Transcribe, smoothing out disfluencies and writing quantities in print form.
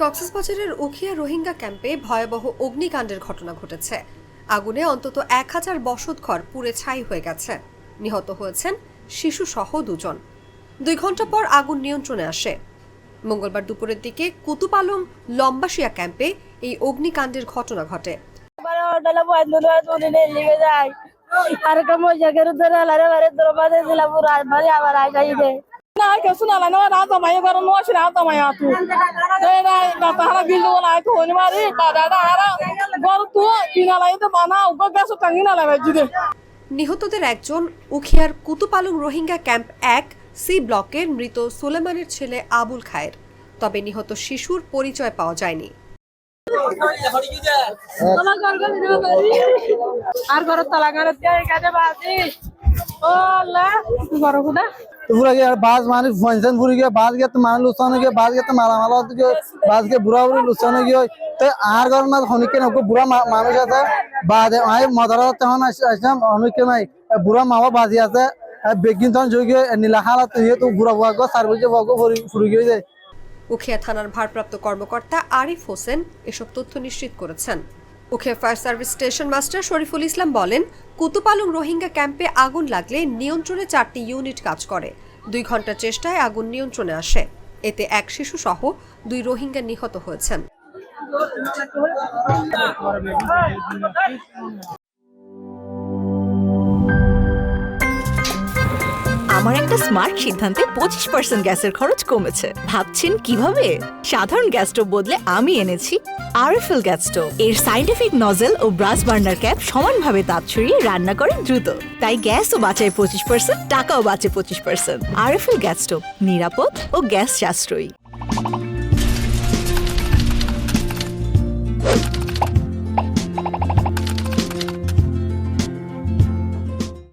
কক্সবাজারের উখিয়া রোহিঙ্গা ক্যাম্পে ভয়াবহ অগ্নিকাণ্ডের ঘটনা ঘটেছে। আগুনে অন্তত 1000 বসতঘর পুড়ে ছাই হয়ে গেছে। নিহত হয়েছেন শিশু সহ 2 জন। 2 ঘন্টা পর আগুন নিয়ন্ত্রণে আসে। মঙ্গলবার দুপুরের দিকে কুতুপালং লম্বাসিয়া ক্যাম্পে এই অগ্নিকাণ্ডের ঘটনা ঘটে। নিহতদের একজন উখিয়ার কুতুপালং রোহিঙ্গা ক্যাম্প 1 সি ব্লকের মৃত সুলেমানের ছেলে আবুল খায়ের। তবে নিহত শিশুর পরিচয় পাওয়া যায়নি। पूरा के बाज माने फंक्शन पूरी के बाद के मान लुसाने के बाद के माला माला के बाद के बुरा बुरी लुसाने के तो आर घर में होने के नको बुरा मानुष आता बाद आए मदरा तहन असम होने के नहीं बुरा मावा बाजी आता बेगिन तन जो के नीला हालत ये तो बुरा हुआ को सार्वजनिक हुआ को ফুরি গিয়ে যায়। উখিয়া থানার ভারপ্রাপ্ত কর্মকর্তা আরিফ হোসেন এসব তথ্য নিশ্চিত করেছেন। Ukhia fire service station master Shariful Islam বলেন, কুতুপালং রোহিঙ্গা ক্যাম্পে আগুন লাগলে নিয়ন্ত্রণে 4টি ইউনিট কাজ করে। 2 ঘন্টার চেষ্টায় আগুন নিয়ন্ত্রণে আসে। এতে 1 শিশু সহ 2 রোহিঙ্গা নিহত হয়েছেন। আমার একটা স্মার্ট সিদ্ধান্তে 25% গ্যাসের খরচ কমেছে। ভাবছেন কিভাবে? সাধারণ গ্যাস স্টোভ বদলে আমি এনেছি আরএফএল গ্যাস স্টোভ। এর সাইন্টিফিক নজল ও ব্রাস বার্নার ক্যাপ সমানভাবে তাপ ছড়িয়ে রান্না করে দ্রুত। তাই গ্যাসও বাঁচায় 25%, টাকাও বাঁচে 25%। আরএফএল গ্যাস স্টোভ নিরাপদ ও গ্যাস সাশ্রয়ী।